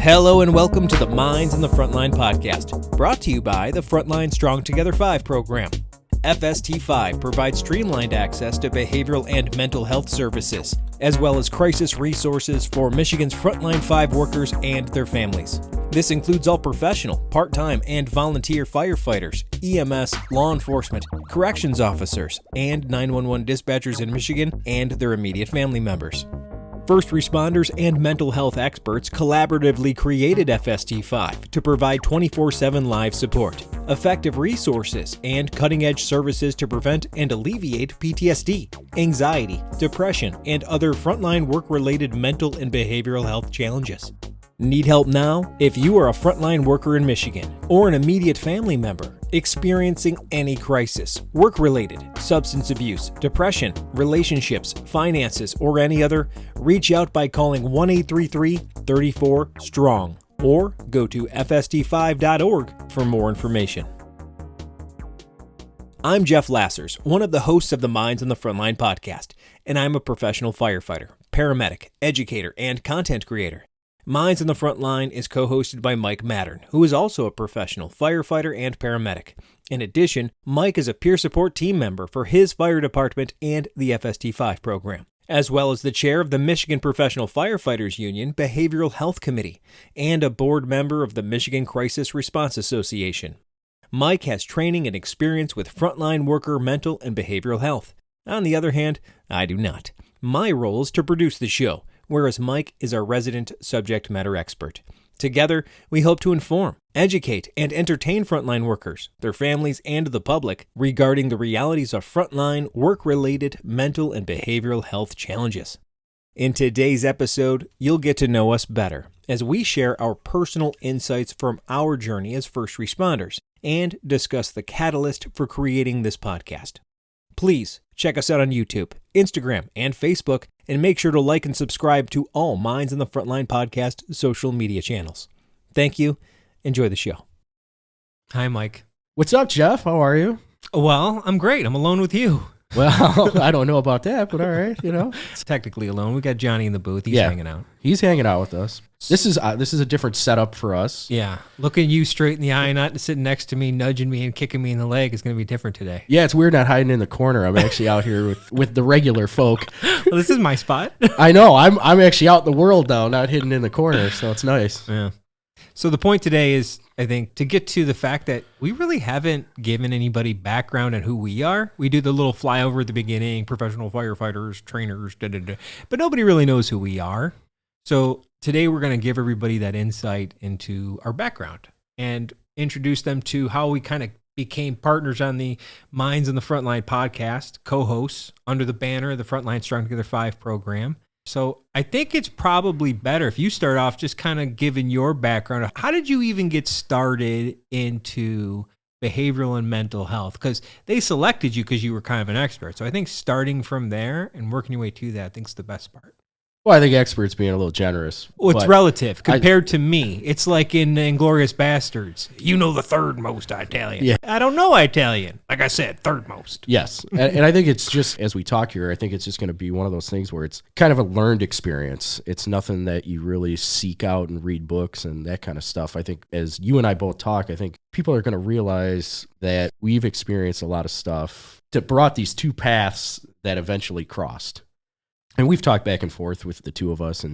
Hello and welcome to the Minds in the Frontline Podcast, brought to you by the Frontline Strong Together 5 program. FST5 provides streamlined access to behavioral and mental health services, as well as crisis resources for Michigan's Frontline 5 workers and their families. This includes all professional, part-time, and volunteer firefighters, EMS, law enforcement, corrections officers, and 911 dispatchers in Michigan and their immediate family members. First responders and mental health experts collaboratively created FST5 to provide 24/7 live support, effective resources, and cutting-edge services to prevent and alleviate PTSD, anxiety, depression, and other frontline work-related mental and behavioral health challenges. Need help now? If you are a frontline worker in Michigan or an immediate family member experiencing any crisis, work-related, substance abuse, depression, relationships, finances, or any other, reach out by calling 1-833-34-STRONG or go to fst5.org for more information. I'm Geoff Lassers, one of the hosts of the Minds in the Frontline podcast, and I'm a professional firefighter, paramedic, educator, and content creator. Minds in the Frontline is co-hosted by Mike Mattern, who is also a professional firefighter and paramedic. In addition, Mike is a peer support team member for his fire department and the FST5 program, as well as the chair of the Michigan Professional Firefighters Union Behavioral Health Committee and a board member of the Michigan Crisis Response Association. Mike has training and experience with frontline worker mental and behavioral health. On the other hand, I do not. My role is to produce the show, whereas Mike is our resident subject matter expert. Together, we hope to inform, educate, and entertain frontline workers, their families, and the public regarding the realities of frontline work-related mental and behavioral health challenges. In today's episode, you'll get to know us better as we share our personal insights from our journey as first responders and discuss the catalyst for creating this podcast. Please check us out on YouTube, Instagram, and Facebook, and make sure to like and subscribe to all Minds in the Frontline podcast social media channels. Thank you. Enjoy the show. Hi, Mike. What's up, Geoff? How are you? Well, I'm great. I'm alone with you. Well, I don't know about that, but all right, It's technically alone. We got Johnny in the booth. He's hanging out. He's hanging out with us. This is a different setup for us. Yeah. Looking you straight in the eye, not sitting next to me, nudging me and kicking me in the leg is going to be different today. Yeah, it's weird not hiding in the corner. I'm actually out here with the regular folk. Well, this is my spot. I know. I'm actually out in the world now, not hidden in the corner, so it's nice. Yeah. So the point today is, I think, to get to the fact that we really haven't given anybody background on who we are. We do the little flyover at the beginning, professional firefighters, trainers, but nobody really knows who we are. So today we're going to give everybody that insight into our background and introduce them to how we kind of became partners on the Minds in the Frontline podcast, co-hosts under the banner of the Frontline Strong Together 5 program. So I think it's probably better if you start off just kind of giving your background. How did you even get started into behavioral and mental health? Because they selected you because you were kind of an expert. So I think starting from there and working your way to that, I think is the best part. Well, I think experts being a little generous. Well, it's relative compared to me. It's like in Inglourious Bastards. You know the third most Italian. Yeah. I don't know Italian. Like I said, third most. Yes. And I think it's just, as we talk here, I think it's just going to be one of those things where it's kind of a learned experience. It's nothing that you really seek out and read books and that kind of stuff. I think as you and I both talk, I think people are going to realize that we've experienced a lot of stuff that brought these two paths that eventually crossed. And we've talked back and forth with the two of us,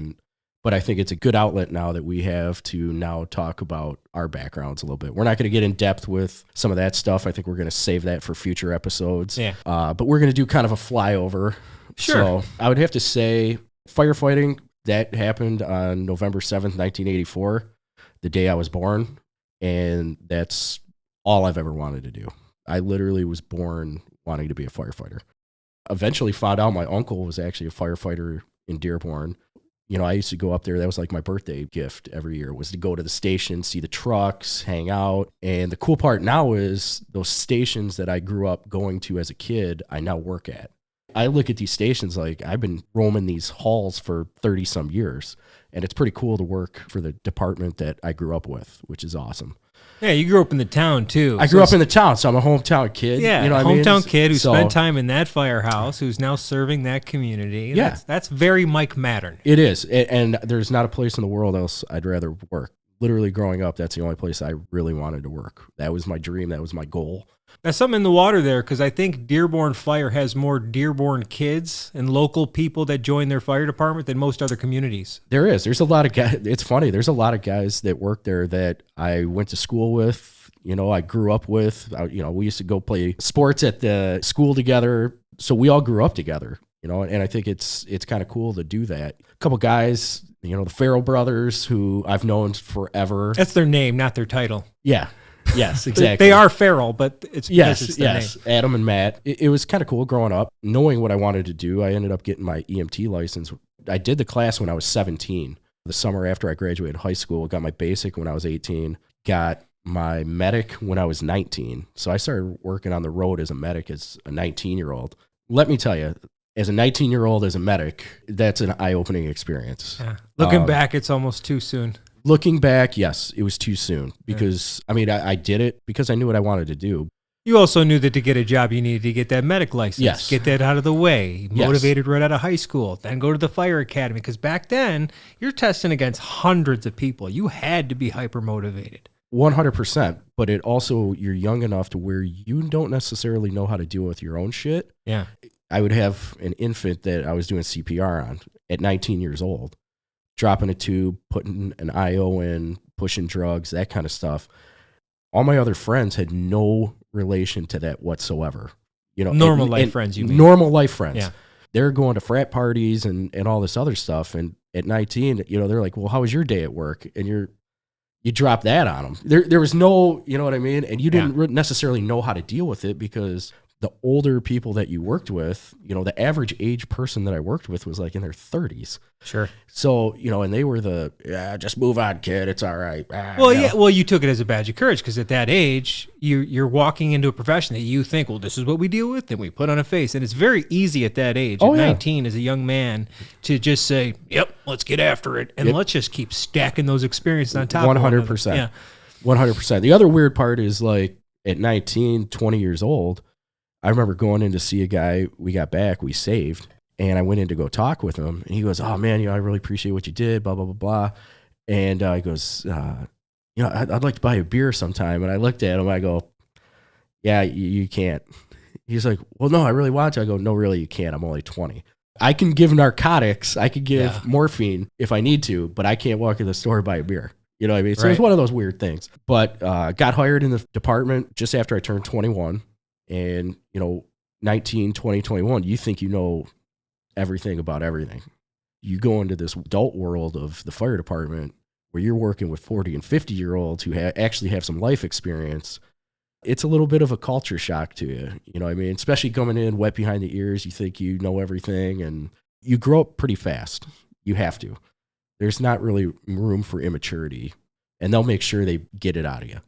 but I think it's a good outlet now that we have to now talk about our backgrounds a little bit. We're not going to get in depth with some of that stuff. I think we're going to save that for future episodes. Yeah. But we're going to do kind of a flyover. Sure. So I would have to say firefighting, that happened on November 7th, 1984, the day I was born. And that's all I've ever wanted to do. I literally was born wanting to be a firefighter. Eventually found out my uncle was actually a firefighter in Dearborn. I used to go up there. That was like my birthday gift every year, was to go to the station, see the trucks, hang out. And the cool part now is those stations that I grew up going to as a kid, I now work at. I look at these stations like I've been roaming these halls for 30 some years. And it's pretty cool to work for the department that I grew up with, which is awesome. Yeah, you grew up in the town too. I grew up in the town, so I'm a hometown kid. Yeah, you know what hometown kid who So- spent time in that firehouse, who's now serving that community. Yeah. That's very Mike Mattern. It is, and there's not a place in the world else I'd rather work. Literally growing up, that's the only place I really wanted to work. That was my dream. That was my goal. There's something in the water there, because I think Dearborn Fire has more Dearborn kids and local people that join their fire department than most other communities. There is. There's a lot of guys. It's funny. There's a lot of guys that work there that I went to school with. You know, I grew up with. You know, we used to go play sports at the school together. So we all grew up together. You know, and I think it's kind of cool to do that. A couple guys, you know, the Farrell brothers, who I've known forever. That's their name, not their title. Yeah. Yes, exactly. They are Farrell, but it's because it's their name. Adam and Matt. It was kind of cool growing up, knowing what I wanted to do. I ended up getting my EMT license. I did the class when I was 17. The summer after I graduated high school, got my basic when I was 18. Got my medic when I was 19. So I started working on the road as a medic as a 19-year-old. Let me tell you, as a 19-year-old as a medic, that's an eye-opening experience. Yeah. Looking back, it's almost too soon. Looking back, yes, it was too soon because, I mean, I did it because I knew what I wanted to do. You also knew that to get a job, you needed to get that medic license. Yes. Get that out of the way. Yes. Motivated right out of high school. Then go to the fire academy. Because back then, you're testing against hundreds of people. You had to be hyper motivated. 100%. But it also, you're young enough to where you don't necessarily know how to deal with your own shit. Yeah. I would have an infant that I was doing CPR on at 19 years old, dropping a tube, putting an IO in, pushing drugs, that kind of stuff. All my other friends had no relation to that whatsoever. You know, Normal life friends, you mean? Normal life friends. Yeah. They're going to frat parties and all this other stuff. And at 19, you know, they're like, well, how was your day at work? And you drop that on them. There was no, you know what I mean? And you didn't necessarily know how to deal with it because the older people that you worked with, you know, the average age person that I worked with was like in their 30s. Sure. So, you know, and they were just move on, kid. It's all right. Well, yeah. Well, you took it as a badge of courage because at that age, you're walking into a profession that you think, well, this is what we deal with, and we put on a face. And it's very easy at that age, at 19, as a young man, to just say, yep, let's get after it. And let's just keep stacking those experiences on top 100%. of 100%. The other weird part is like at 19, 20 years old, I remember going in to see a guy we got back, we saved, and I went in to go talk with him. And he goes, oh, man, you know, I really appreciate what you did, blah, blah, blah, blah. And he goes, you know, I'd like to buy a beer sometime. And I looked at him, I go, yeah, you can't. He's like, well, no, I really want to. I go, no, really, you can't. I'm only 20. I can give narcotics. I can give morphine if I need to, but I can't walk in the store and buy a beer. You know what I mean? So it's one of those weird things. But got hired in the department just after I turned 21. And, you know, 19, 20, 21, you think you know everything about everything. You go into this adult world of the fire department where you're working with 40 and 50-year-olds who actually have some life experience. It's a little bit of a culture shock to you. You know what I mean? Especially coming in wet behind the ears, you think you know everything, and you grow up pretty fast. You have to. There's not really room for immaturity, and they'll make sure they get it out of you.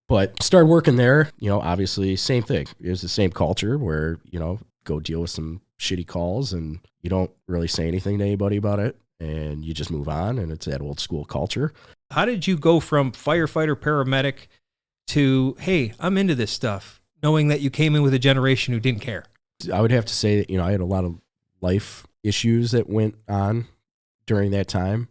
But started working there, you know, obviously same thing. It was the same culture where, you know, go deal with some shitty calls and you don't really say anything to anybody about it and you just move on, and it's that old school culture. How did you go from firefighter, paramedic to, hey, I'm into this stuff, knowing that you came in with a generation who didn't care? I would have to say that, you know, I had a lot of life issues that went on during that time,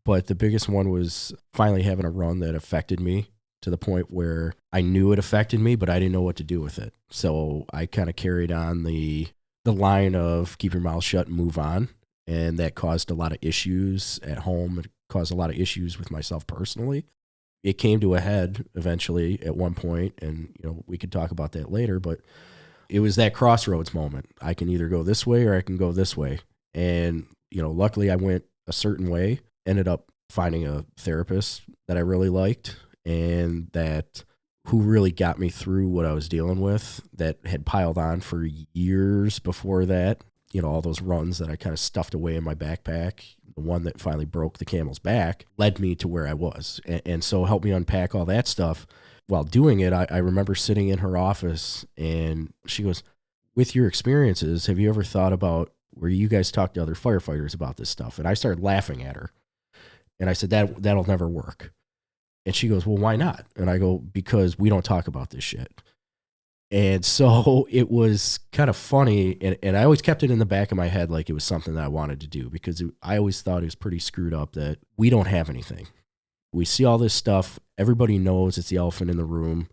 but the biggest one was finally having a run that affected me to the point where I knew it affected me, but I didn't know what to do with it. So I kind of carried on the line of keep your mouth shut and move on. And that caused a lot of issues at home. It caused a lot of issues with myself personally. It came to a head eventually at one point, and, you know, we could talk about that later, but it was that crossroads moment. I can either go this way or I can go this way. And, you know, luckily I went a certain way, ended up finding a therapist that I really liked, and that who really got me through what I was dealing with that had piled on for years before that. You know, all those runs that I kind of stuffed away in my backpack, the one that finally broke the camel's back, led me to where I was. And so helped me unpack all that stuff. While doing it, I remember sitting in her office and she goes, with your experiences, have you ever thought about where you guys talk to other firefighters about this stuff? And I started laughing at her. And I said, that'll never work. And she goes, well, why not? And I go, because we don't talk about this shit. And so it was kind of funny. And I always kept it in the back of my head like it was something that I wanted to do, because I always thought it was pretty screwed up that we don't have anything. We see all this stuff. Everybody knows it's the elephant in the room,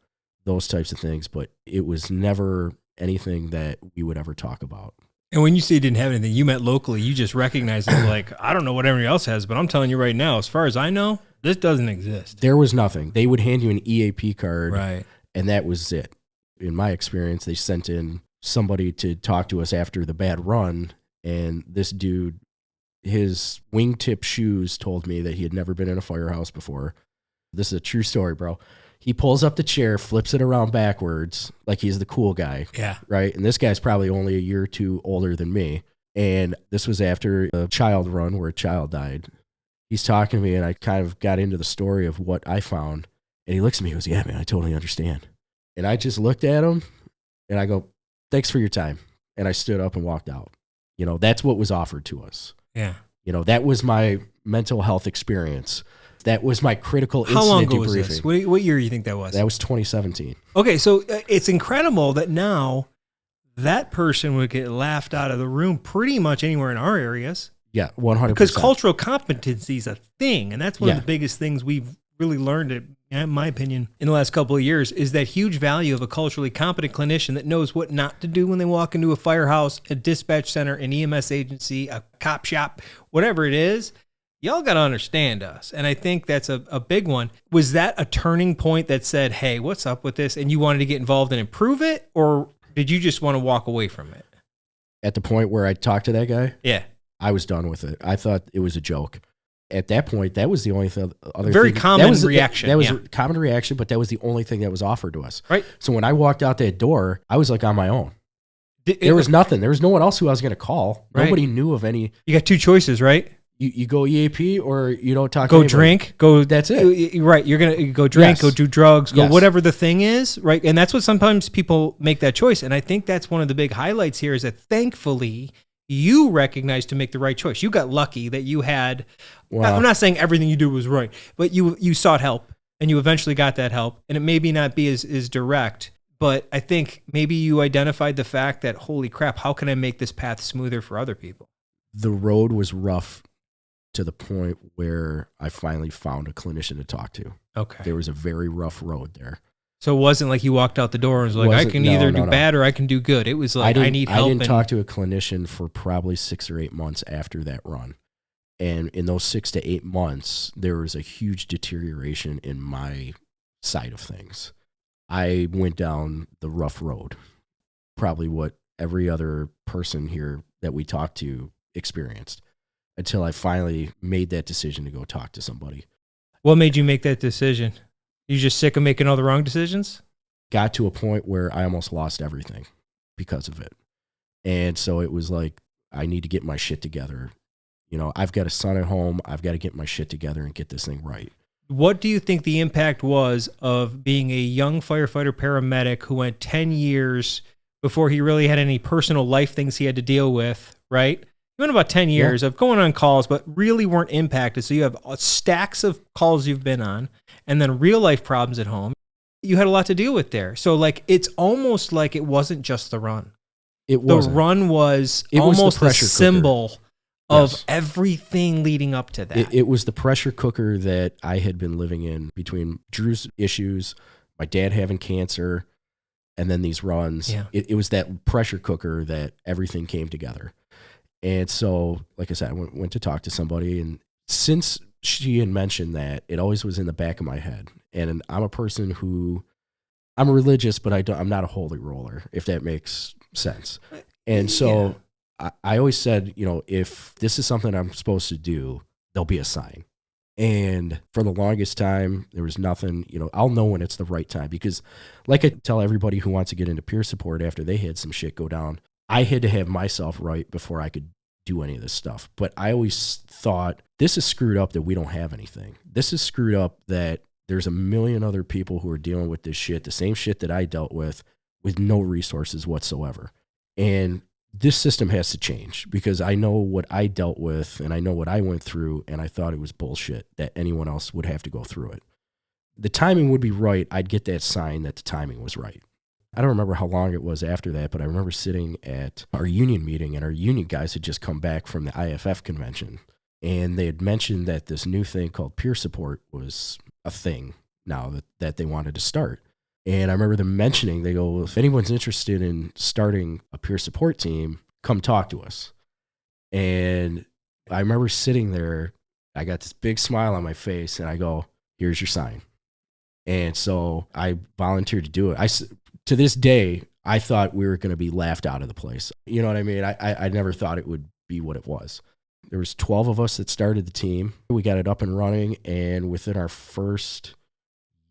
those types of things. But it was never anything that we would ever talk about. And when you say you didn't have anything, you meant locally. You just recognized it like, I don't know what everybody else has, but I'm telling you right now, as far as I know, this doesn't exist. There was nothing. They would hand you an EAP card, right, and that was it. In my experience, they sent in somebody to talk to us after the bad run, and this dude, his wingtip shoes told me that he had never been in a firehouse before. This is a true story, bro. He pulls up the chair, flips it around backwards, like he's the cool guy. Yeah. Right? And this guy's probably only a year or two older than me. And this was after a child run where a child died. He's talking to me, and I kind of got into the story of what I found. And he looks at me and goes, yeah, man, I totally understand. And I just looked at him, and I go, thanks for your time. And I stood up and walked out. You know, that's what was offered to us. Yeah. You know, that was my mental health experience. That was my critical How long ago debriefing. was this? What year do you think that was? That was 2017. Okay, so it's incredible that now that person would get laughed out of the room pretty much anywhere in our areas. Yeah, 100%. Because cultural competency is a thing, and that's one of the biggest things we've really learned, in my opinion, in the last couple of years, is that huge value of a culturally competent clinician that knows what not to do when they walk into a firehouse, a dispatch center, an EMS agency, a cop shop, whatever it is. Y'all got to understand us. And I think that's a big one. Was that a turning point that said, hey, what's up with this? And you wanted to get involved and improve it? Or did you just want to walk away from it? At the point where I talked to that guy? Yeah. I was done with it. I thought it was a joke. At that point, that was the only other Very thing. common reaction. That was a common reaction, but that was the only thing that was offered to us. Right. So when I walked out that door, I was like on my own. There was nothing. There was no one else who I was going to call. Right. Nobody knew of any. You got two choices, right? You go EAP or you don't talk to anybody. Go drink. Go. That's it. Right. You're going to go drink, yes. Go do drugs, go yes. whatever the thing is. Right. And that's what sometimes people make that choice. And I think that's one of the big highlights here is that thankfully you recognized to make the right choice. You got lucky that you had, wow. I'm not saying everything you do was right, but you sought help and you eventually got that help. And it maybe not be as direct, but I think maybe you identified the fact that, holy crap, how can I make this path smoother for other people? The road was rough to the point where I finally found a clinician to talk to. Okay. There was a very rough road there. So it wasn't like you walked out the door and was like, I can either do bad or I can do good. It was like, I need help. I didn't talk to a clinician for probably 6 or 8 months after that run. And in those 6 to 8 months, there was a huge deterioration in my side of things. I went down the rough road, probably what every other person here that we talked to experienced, until I finally made that decision to go talk to somebody. What made you make that decision? You just sick of making all the wrong decisions? Got to a point where I almost lost everything because of it. And so it was like, I need to get my shit together. You know, I've got a son at home. I've got to get my shit together and get this thing right. What do you think the impact was of being a young firefighter paramedic who went 10 years before he really had any personal life things he had to deal with, right? You went about 10 years of going on calls, but really weren't impacted. So you have stacks of calls you've been on and then real life problems at home. You had a lot to deal with there. So like, it's almost like it wasn't just the run. It was. The run was almost a symbol of everything leading up to that. It was the pressure cooker that I had been living in between Drew's issues, my dad having cancer, and then these runs. Yeah. It was that pressure cooker that everything came together. And so, like I said, I went to talk to somebody, and since she had mentioned that, it always was in the back of my head. And I'm a person who, I'm religious, but I'm not a holy roller, if that makes sense. And so I always said, you know, if this is something I'm supposed to do, there'll be a sign. And for the longest time, there was nothing. You know, I'll know when it's the right time, because like I tell everybody who wants to get into peer support after they had some shit go down, I had to have myself right before I could do any of this stuff. But I always thought, this is screwed up that we don't have anything. This is screwed up that there's a million other people who are dealing with this shit, the same shit that I dealt with no resources whatsoever. And this system has to change, because I know what I dealt with and I know what I went through, and I thought it was bullshit that anyone else would have to go through it. the timing would be right, I'd get that sign that the timing was right. I don't remember how long it was after that, but I remember sitting at our union meeting, and our union guys had just come back from the IFF convention, and they had mentioned that this new thing called peer support was a thing now that they wanted to start. And I remember them mentioning, they go, well, if anyone's interested in starting a peer support team, come talk to us. And I remember sitting there, I got this big smile on my face, and I go, here's your sign. And so I volunteered to do it. To this day, I thought we were going to be laughed out of the place. You know what I mean? I never thought it would be what it was. There was 12 of us that started the team. We got it up and running, and within our first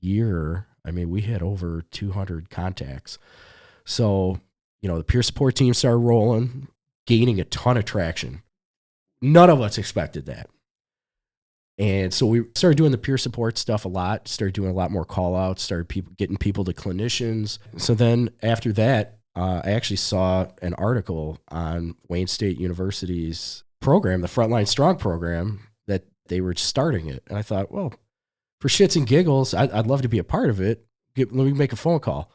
year, I mean, we had over 200 contacts. So, the peer support team started rolling, gaining a ton of traction. None of us expected that. And so we started doing the peer support stuff a lot, started doing a lot more call outs, started getting people to clinicians. So then after that, I actually saw an article on Wayne State University's program, the Frontline Strong program, that they were starting it. And I thought, well, for shits and giggles, I'd love to be a part of it. Let me make a phone call.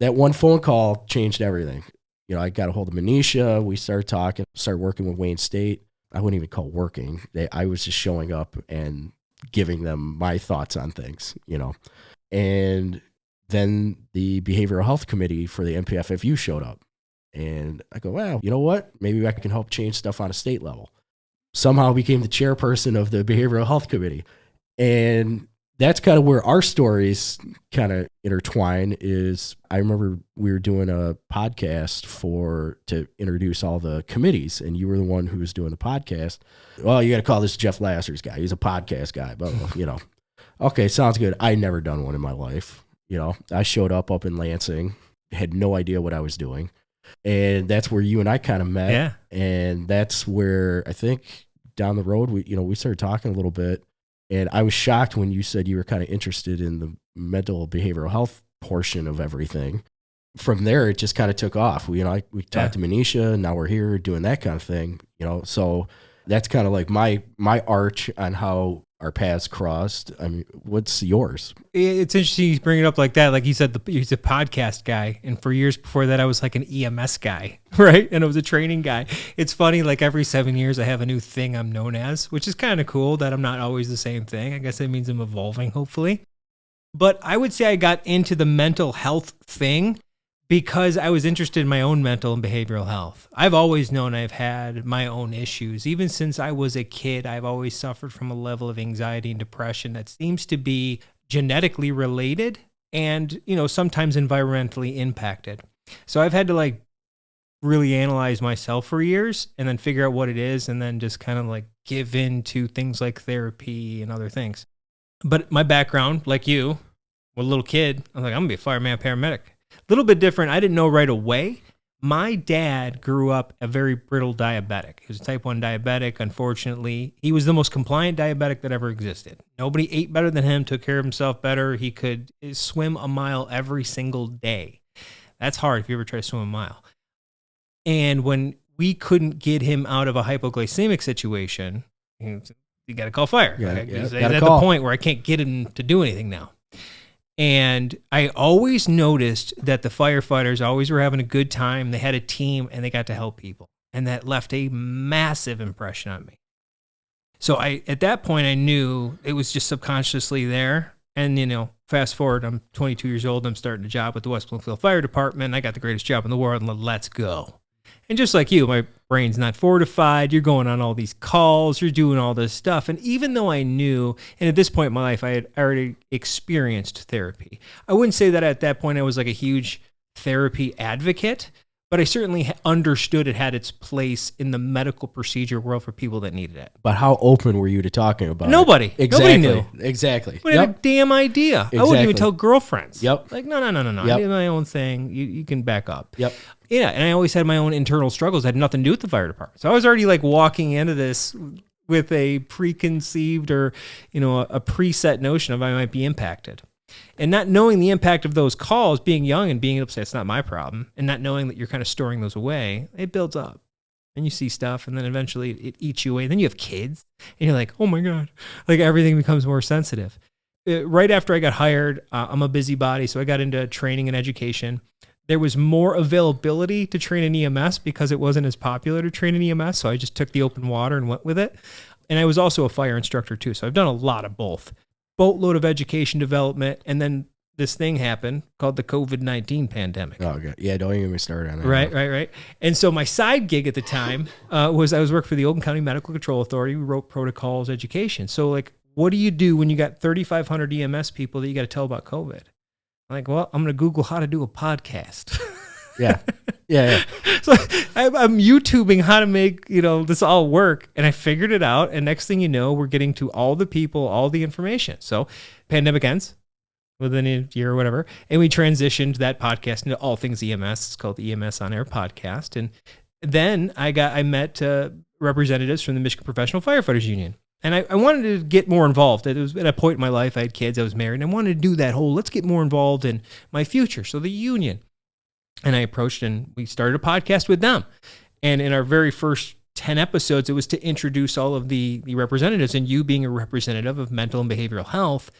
That one phone call changed everything. I got a hold of Manisha. We started talking, started working with Wayne State. I wouldn't even call it working. I was just showing up and giving them my thoughts on things, And then the behavioral health committee for the NPFFU showed up. And I go, well, you know what? Maybe I can help change stuff on a state level. Somehow became the chairperson of the behavioral health committee. And that's kind of where our stories kind of intertwine. Is I remember we were doing a podcast to introduce all the committees, and you were the one who was doing the podcast. Well, you got to call this Geoff Lassers guy. He's a podcast guy, but okay, sounds good. I never done one in my life. I showed up in Lansing, had no idea what I was doing, and that's where you and I kind of met. Yeah, and that's where I think down the road we started talking a little bit. And I was shocked when you said you were kind of interested in the mental behavioral health portion of everything. From there, it just kind of took off. We talked to Manisha, and now we're here doing that kind of thing. So that's kind of like my arch on how our paths crossed. I mean, what's yours? It's interesting you bring it up like that. Like you said, he's a podcast guy. And for years before that, I was like an EMS guy, right? And I was a training guy. It's funny, like every 7 years, I have a new thing I'm known as, which is kind of cool that I'm not always the same thing. I guess that means I'm evolving, hopefully. But I would say I got into the mental health thing because I was interested in my own mental and behavioral health. I've always known I've had my own issues. Even since I was a kid, I've always suffered from a level of anxiety and depression that seems to be genetically related and, sometimes environmentally impacted. So I've had to really analyze myself for years and then figure out what it is and then just kind of give in to things like therapy and other things. But my background, like you, with a little kid, I was like, I'm going to be a fireman paramedic. A little bit different. I didn't know right away. My dad grew up a very brittle diabetic. He was a type 1 diabetic, unfortunately. He was the most compliant diabetic that ever existed. Nobody ate better than him, took care of himself better. He could swim a mile every single day. That's hard if you ever try to swim a mile. And when we couldn't get him out of a hypoglycemic situation, you got to call fire. He's at the point where I can't get him to do anything now. And I always noticed that the firefighters always were having a good time. They had a team and they got to help people. And that left a massive impression on me. So at that point, I knew it was just subconsciously there. And, fast forward, I'm 22 years old. I'm starting a job with the West Bloomfield Fire Department. I got the greatest job in the world. And let's go. And just like you, my brain's not fortified. You're going on all these calls. You're doing all this stuff. And even though I knew, and at this point in my life, I had already experienced therapy. I wouldn't say that at that point I was like a huge therapy advocate, but I certainly understood it had its place in the medical procedure world for people that needed it. But how open were you to talking about Nobody. it? Exactly. Nobody knew. Exactly. I had a damn idea. Exactly. I wouldn't even tell girlfriends. Yep. Like, no. Yep. I did my own thing. You can back up. Yep. Yeah, and I always had my own internal struggles that had nothing to do with the fire department. So I was already walking into this with a preconceived or, a preset notion of I might be impacted. And not knowing the impact of those calls, being young and being able to say, it's not my problem, and not knowing that you're kind of storing those away, it builds up. And you see stuff, and then eventually it eats you away. Then you have kids, and you're like, oh my God. Everything becomes more sensitive. right after I got hired, I'm a busybody, so I got into training and education. There was more availability to train in EMS because it wasn't as popular to train in EMS, so I just took the open water and went with it. And I was also a fire instructor too, so I've done a lot of both. Boatload of education development, and then this thing happened called the COVID-19 pandemic. Oh, okay. Yeah, don't even get me started on that. Right. And so my side gig at the time was I was working for the Oakland County Medical Control Authority. We wrote protocols, education. So like, what do you do when you got 3,500 EMS people that you got to tell about COVID? I'm like, well, I'm going to Google how to do a podcast. Yeah. So I'm YouTubing how to make, this all work. And I figured it out. And next thing you know, we're getting to all the people, all the information. So pandemic ends within a year or whatever. And we transitioned that podcast into all things EMS. It's called the EMS On Air podcast. And then I met representatives from the Michigan Professional Firefighters Union. And I wanted to get more involved. It was at a point in my life, I had kids, I was married, and I wanted to do that whole, let's get more involved in my future. So the union. And I approached and we started a podcast with them. And in our very first 10 episodes, it was to introduce all of the representatives, and you being a representative of mental and behavioral health.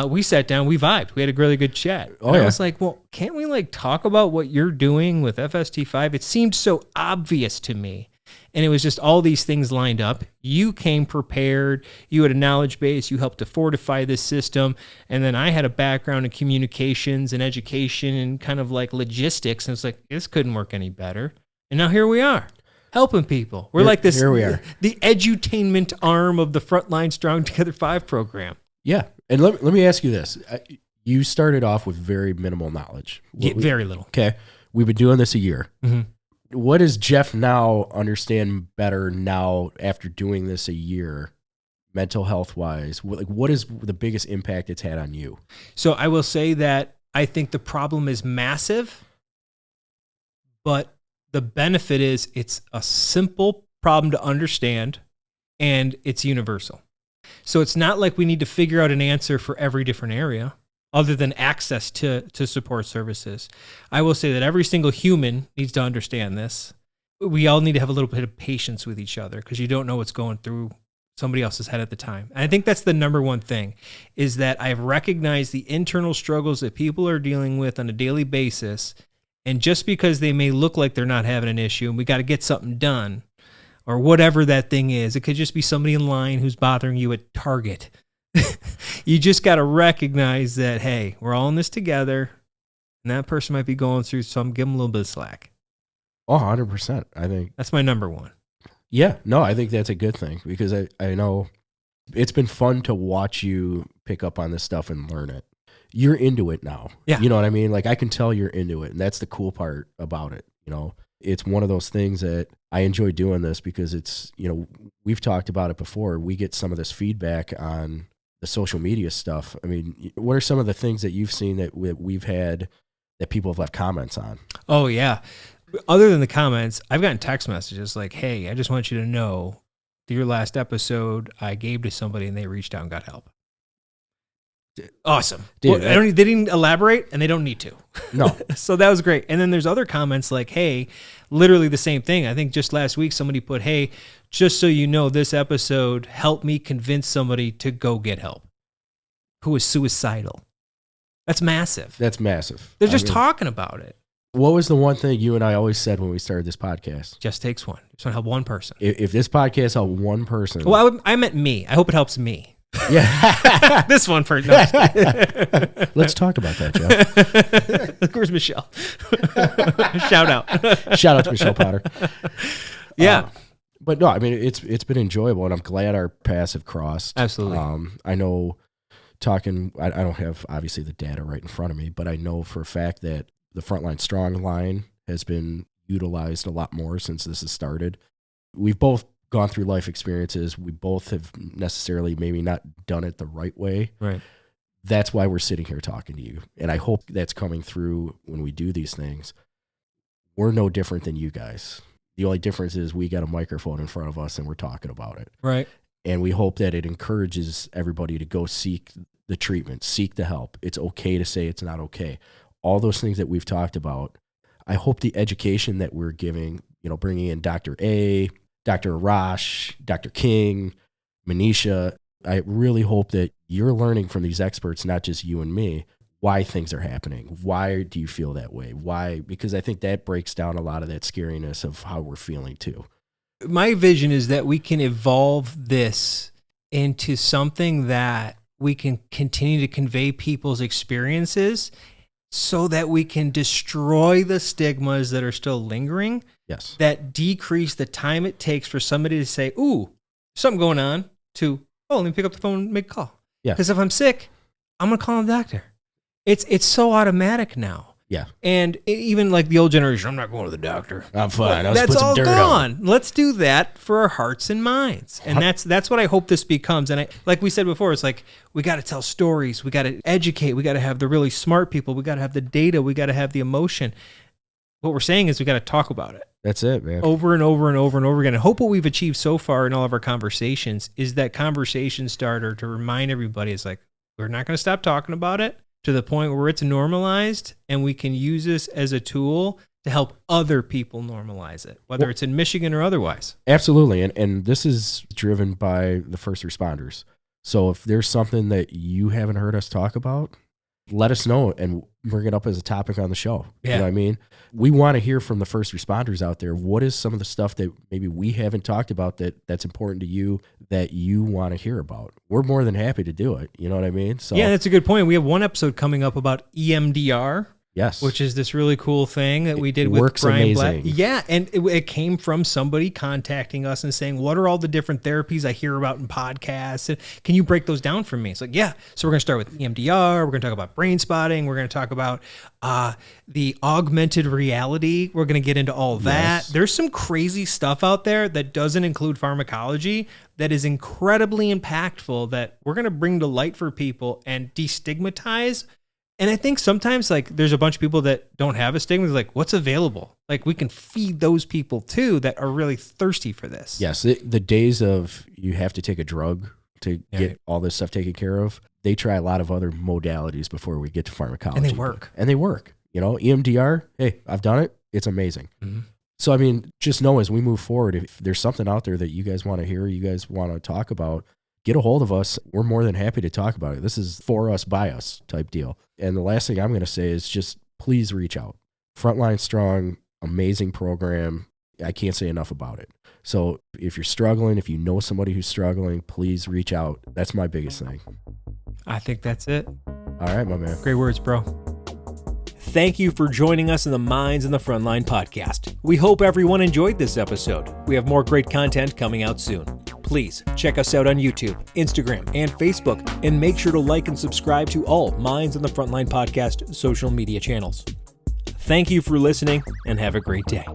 We sat down, we vibed. We had a really good chat. I was like, well, can't we talk about what you're doing with FST5? It seemed so obvious to me. And it was just all these things lined up. You came prepared. You had a knowledge base. You helped to fortify this system. And then I had a background in communications and education and kind of like logistics. And it's like, this couldn't work any better. And now here we are, helping people. We're like this, here we are. The edutainment arm of the Frontline Strong Together 5 program. Yeah. And let me ask you this. You started off with very minimal knowledge. Very little. Okay. We've been doing this a year. Mm-hmm. What does Geoff now understand better now after doing this a year, mental health wise? What is the biggest impact it's had on you? So I will say that I think the problem is massive, but the benefit is it's a simple problem to understand and it's universal. So it's not like we need to figure out an answer for every different area other than access to support services. I will say that every single human needs to understand this. We all need to have a little bit of patience with each other because you don't know what's going through somebody else's head at the time. And I think that's the number one thing, is that I've recognized the internal struggles that people are dealing with on a daily basis. And just because they may look like they're not having an issue and we got to get something done or whatever that thing is, it could just be somebody in line who's bothering you at Target. You just got to recognize that, hey, we're all in this together, and that person might be going through some, give them a little bit of slack. Oh, 100%. I think that's my number one. Yeah, no, I think that's a good thing because I know it's been fun to watch you pick up on this stuff and learn it. You're into it now. Yeah. You know what I mean? I can tell you're into it, and that's the cool part about it. It's one of those things that I enjoy doing this because it's, we've talked about it before. We get some of this feedback on the social media stuff. I mean, what are some of the things that you've seen that we've had that people have left comments on? Oh, yeah. Other than the comments, I've gotten text messages like, hey, I just want you to know your last episode I gave to somebody and they reached out and got help. Awesome. Dude, well, they didn't elaborate and they don't need to. No. So that was great. And then there's other comments like, hey, literally the same thing. I think just last week somebody put, hey, just so you know, this episode helped me convince somebody to go get help who is suicidal. That's massive. That's massive. They're just talking about it. What was the one thing you and I always said when we started this podcast? Just takes one. Just want to help one person. If this podcast helped one person. Well, I meant me. I hope it helps me. Yeah. This one person. No, let's talk about that, Geoff. Where's Michelle? Shout out. Shout out to Michelle Potter. Yeah. But no, I mean, it's been enjoyable, and I'm glad our paths have crossed. Absolutely. I know I don't have, obviously, the data right in front of me, but I know for a fact that the Frontline Strong line has been utilized a lot more since this has started. We've both gone through life experiences. We both have necessarily maybe not done it the right way. Right. That's why we're sitting here talking to you. And I hope that's coming through when we do these things. We're no different than you guys. The only difference is we got a microphone in front of us and we're talking about it. Right. And we hope that it encourages everybody to go seek the treatment, seek the help. It's okay to say it's not okay. All those things that we've talked about. I hope the education that we're giving, bringing in Dr. A, Dr. Arash, Dr. King, Manisha, I really hope that you're learning from these experts, not just you and me, why things are happening. Why do you feel that way? Why? Because I think that breaks down a lot of that scariness of how we're feeling too. My vision is that we can evolve this into something that we can continue to convey people's experiences so that we can destroy the stigmas that are still lingering. Yes. That decrease the time it takes for somebody to say, ooh, something going on, to, oh, let me pick up the phone and make a call. Yeah. Because if I'm sick, I'm going to call a doctor. It's so automatic now. Yeah. And even like the old generation, I'm not going to the doctor. I'm fine. That's all gone. Let's do that for our hearts and minds. And that's what I hope this becomes. And like we said before, it's like, we got to tell stories. We got to educate. We got to have the really smart people. We got to have the data. We got to have the emotion. What we're saying is we got to talk about it. That's it, man. Over and over and over and over again. I hope what we've achieved so far in all of our conversations is that conversation starter to remind everybody, it's like, we're not going to stop talking about it, to the point where it's normalized, and we can use this as a tool to help other people normalize it, whether it's in Michigan or otherwise. Absolutely. And this is driven by the first responders. So if there's something that you haven't heard us talk about, let us know and bring it up as a topic on the show. Yeah. You know what I mean? We want to hear from the first responders out there. What is some of the stuff that maybe we haven't talked about that's important to you, that you want to hear about? We're more than happy to do it. You know what I mean? So yeah, that's a good point. We have one episode coming up about EMDR. Yes. Which is this really cool thing that we did with Brian Black. Yeah, and it came from somebody contacting us and saying, what are all the different therapies I hear about in podcasts? And can you break those down for me? It's like, yeah. So we're going to start with EMDR. We're going to talk about brain spotting. We're going to talk about the augmented reality. We're going to get into all that. Yes. There's some crazy stuff out there that doesn't include pharmacology that is incredibly impactful that we're going to bring to light for people and destigmatize. And I think sometimes, like, there's a bunch of people that don't have a stigma. They're like, what's available? Like, we can feed those people too that are really thirsty for this. Yes. The days of you have to take a drug to get all this stuff taken care of, they try a lot of other modalities before we get to pharmacology. And they work. You know, EMDR, hey, I've done it. It's amazing. Mm-hmm. So, I mean, just know as we move forward, if there's something out there that you guys want to hear, you guys want to talk about, get a hold of us. We're more than happy to talk about it. This is for us, by us type deal. And the last thing I'm going to say is just please reach out. Frontline Strong, amazing program. I can't say enough about it. So if you're struggling, if you know somebody who's struggling, please reach out. That's my biggest thing. I think that's it. All right, my man. Great words, bro. Thank you for joining us in the Minds in the Frontline podcast. We hope everyone enjoyed this episode. We have more great content coming out soon. Please check us out on YouTube, Instagram, and Facebook, and make sure to like and subscribe to all Minds in the Frontline podcast social media channels. Thank you for listening, and have a great day.